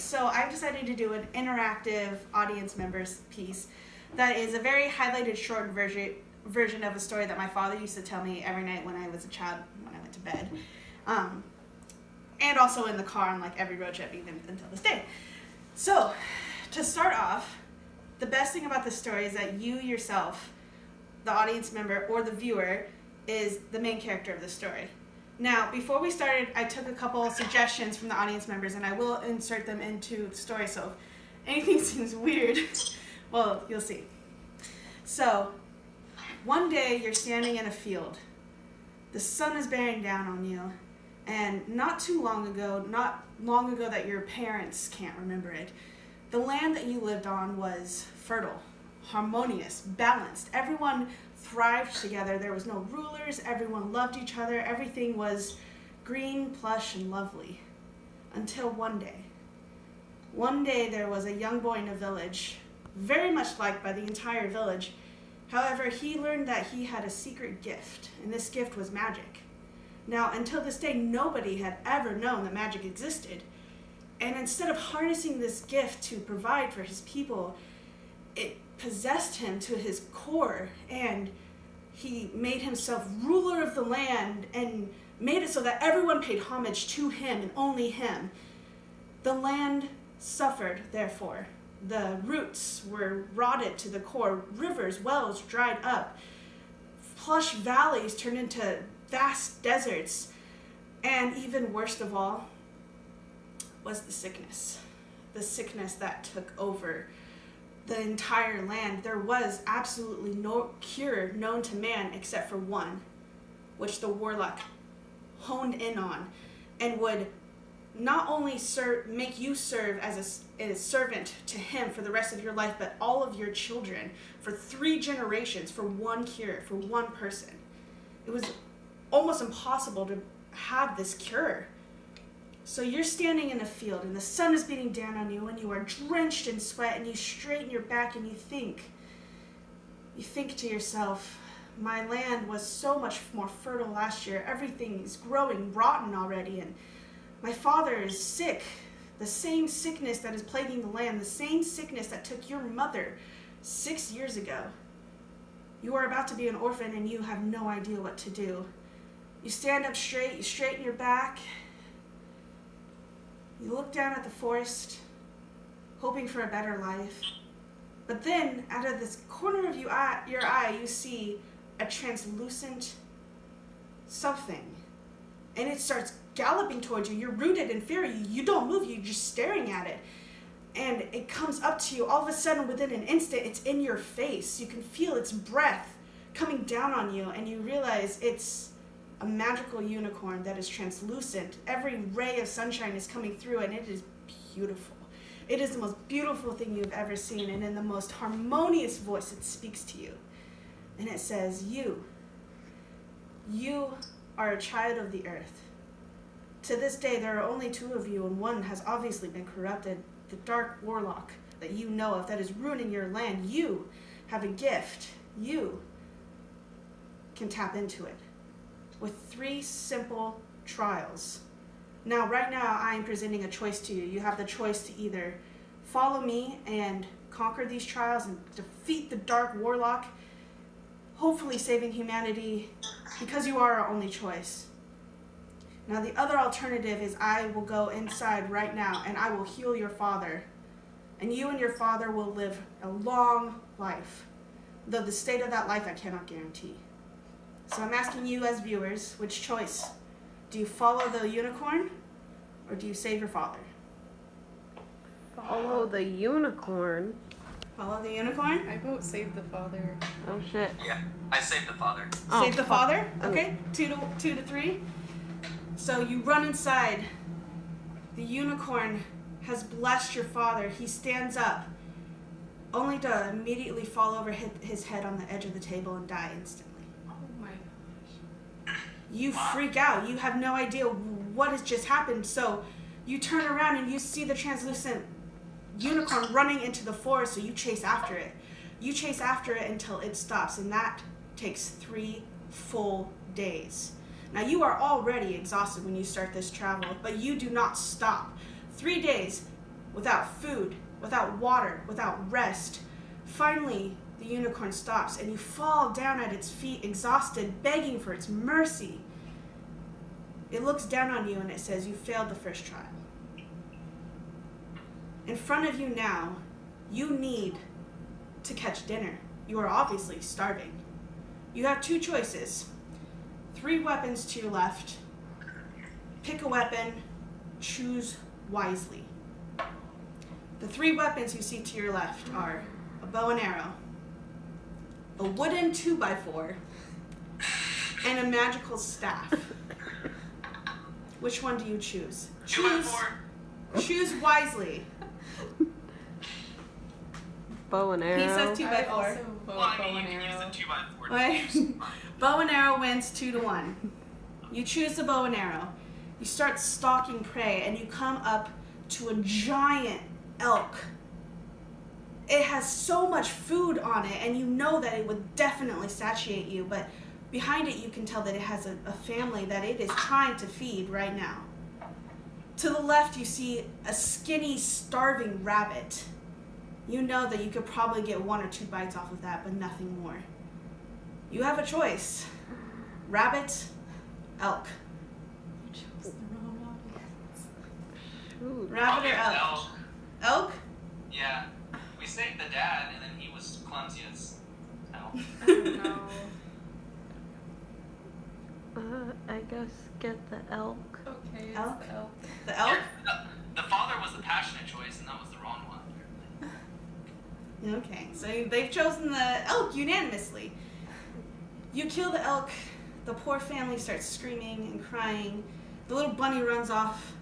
So I've decided to do an interactive audience members piece that is a very highlighted short version of a story that my father used to tell me every night when I was a child, when I went to bed. And also in the car on like every road trip, even until this day. So, to start off, the best thing about this story is that you yourself, the audience member or the viewer, is the main character of the story. Now, before we started, I took a couple of suggestions from the audience members, and I will insert them into the story, so if anything seems weird, well, you'll see. So, one day you're standing in a field. The sun is bearing down on you, and not long ago that your parents can't remember it, the land that you lived on was fertile, harmonious, balanced. Everyone thrived together. There was no rulers. Everyone loved each other. Everything was green, plush, and lovely. Until one day. One day there was a young boy in a village, very much liked by the entire village. However, he learned that he had a secret gift, and this gift was magic. Now, until this day, nobody had ever known that magic existed. And instead of harnessing this gift to provide for his people, it possessed him to his core, and he made himself ruler of the land and made it so that everyone paid homage to him and only him. The land suffered, therefore. The roots were rotted to the core. Rivers, wells dried up. Plush valleys turned into vast deserts. And even worst of all was the sickness that took over the entire land. There was absolutely no cure known to man except for one, which the warlock honed in on and would not only make you serve as a servant to him for the rest of your life, but all of your children for 3 generations for one cure, for one person. It was almost impossible to have this cure. So you're standing in a field and the sun is beating down on you and you are drenched in sweat, and you straighten your back and you think to yourself, my land was so much more fertile last year. Everything is growing rotten already, and my father is sick. The same sickness that is plaguing the land, the same sickness that took your mother 6 years ago. You are about to be an orphan and you have no idea what to do. You stand up straight, you straighten your back. You look down at the forest, hoping for a better life. But then, out of this corner of your eye, you see a translucent something. And it starts galloping towards you. You're rooted in fear. You don't move. You're just staring at it. And it comes up to you. All of a sudden, within an instant, it's in your face. You can feel its breath coming down on you. And you realize it's a magical unicorn that is translucent. Every ray of sunshine is coming through, and it is beautiful. It is the most beautiful thing you've ever seen, and in the most harmonious voice it speaks to you. And it says, you are a child of the earth. To this day, there are only 2 of you, and one has obviously been corrupted. The dark warlock that you know of that is ruining your land. You have a gift. You can tap into it with 3 simple trials. Now, right now, I am presenting a choice to you. You have the choice to either follow me and conquer these trials and defeat the dark warlock, hopefully saving humanity, because you are our only choice. Now, the other alternative is I will go inside right now and I will heal your father, and you and your father will live a long life, though the state of that life I cannot guarantee. So I'm asking you as viewers, which choice? Do you follow the unicorn, or do you save your father? Follow the unicorn. Follow the unicorn? I vote save the father. Oh shit. Yeah, I saved the father. Save the father? Okay, 2 to 3. So you run inside. The unicorn has blessed your father. He stands up, only to immediately fall over, hit his head on the edge of the table, and die instantly. Oh my gosh. You freak out. You have no idea what has just happened. So you turn around and you see the translucent unicorn running into the forest, so you chase after it. You chase after it until it stops, and that takes 3 full days. Now, you are already exhausted when you start this travel, but you do not stop. 3 days, without food, without water, without rest. Finally, the unicorn stops and you fall down at its feet, exhausted, begging for its mercy. It looks down on you and it says, you failed the first trial. In front of you now, you need to catch dinner. You are obviously starving. You have two choices. 3 weapons to your left. Pick a weapon, choose wisely. The 3 weapons you see to your left are a bow and arrow, a wooden 2x4, and a magical staff. Which one do you choose? 2x4. Choose wisely. Bow and arrow. He says I 2x4. also vote Well, I bow mean, and you can use arrow. the 2x4. Right. Bow and arrow wins 2-1. You choose the bow and arrow. You start stalking prey and you come up to a giant elk. It has so much food on it and you know that it would definitely satiate you, but behind it you can tell that it has a family that it is trying to feed right now. To the left you see a skinny, starving rabbit. You know that you could probably get 1 or 2 bites off of that, but nothing more. You have a choice. Rabbit, elk. You chose the wrong audience. Shoot. Rabbit or Okay, elk? Elk? Yeah. We saved the dad, and then he was clumsy as hell. I don't know. I guess get the elk. Okay, it's Elk? the elk. The elk? The father was the passionate choice, and that was the wrong one. Okay, so they've chosen the elk unanimously. You kill the elk, the poor family starts screaming and crying. The little bunny runs off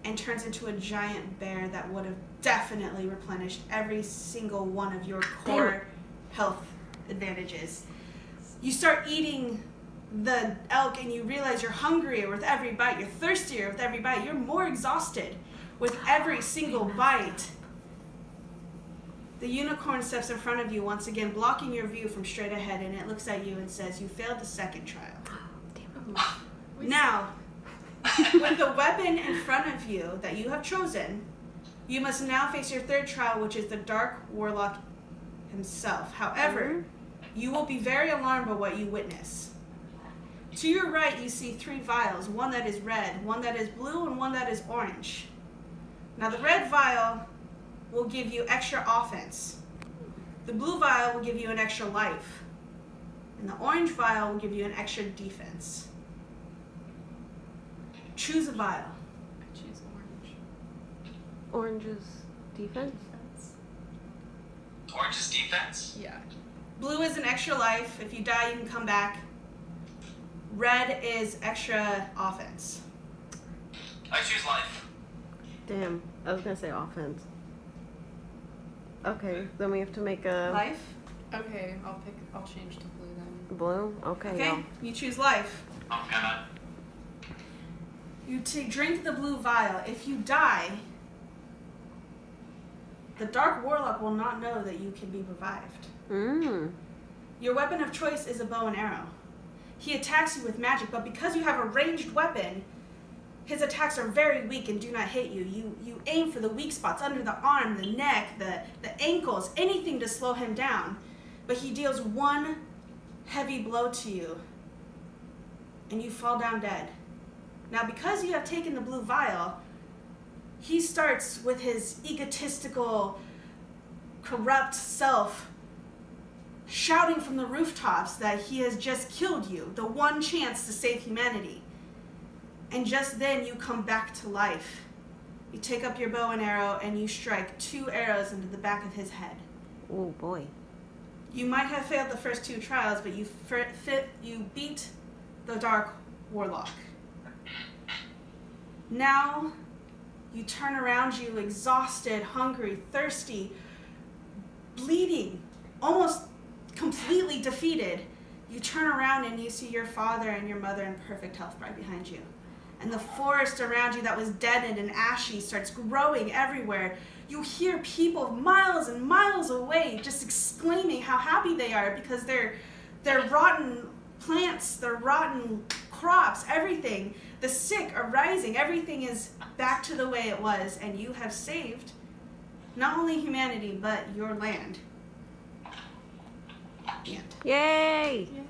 and turns into a giant bear that would have definitely replenished every single one of your core health advantages. You start eating the elk and you realize you're hungrier with every bite, you're thirstier with every bite, you're more exhausted with every single bite. The unicorn steps in front of you once again, blocking your view from straight ahead, and it looks at you and says, you failed the second trial. Now, with the weapon in front of you that you have chosen, you must now face your third trial, which is the Dark Warlock himself. However, you will be very alarmed by what you witness. To your right, you see 3 vials, one that is red, one that is blue, and one that is orange. Now, the red vial will give you extra offense. The blue vial will give you an extra life. And the orange vial will give you an extra defense. Choose a vial. I choose orange. Orange's defense. Orange's defense? Yeah. Blue is an extra life. If you die, you can come back. Red is extra offense. I choose life. Damn, I was gonna say offense. Okay, then we have to make a Life? Okay, I'll change to blue then. blue. Okay. Okay, y'all. you choose life. I'm gonna. You drink the blue vial. If you die, the Dark Warlock will not know that you can be revived. Your weapon of choice is a bow and arrow. He attacks you with magic, but because you have a ranged weapon, his attacks are very weak and do not hit you. You aim for the weak spots under the arm, the neck, the ankles, anything to slow him down. But he deals 1 heavy blow to you, and you fall down dead. Now, because you have taken the blue vial, he starts with his egotistical, corrupt self shouting from the rooftops that he has just killed you, the one chance to save humanity. And just then you come back to life. You take up your bow and arrow and you strike 2 arrows into the back of his head. Oh boy. You might have failed the first 2 trials, but you beat the Dark Warlock. Now you turn around you, exhausted, hungry, thirsty, bleeding, almost completely defeated. You turn around and you see your father and your mother in perfect health right behind you. And the forest around you that was deadened and ashy starts growing everywhere. You hear people miles and miles away just exclaiming how happy they are because they're rotten plants, their rotten crops, everything. The sick are rising. Everything is back to the way it was, and you have saved not only humanity, but your land. The end. Yay! Yay.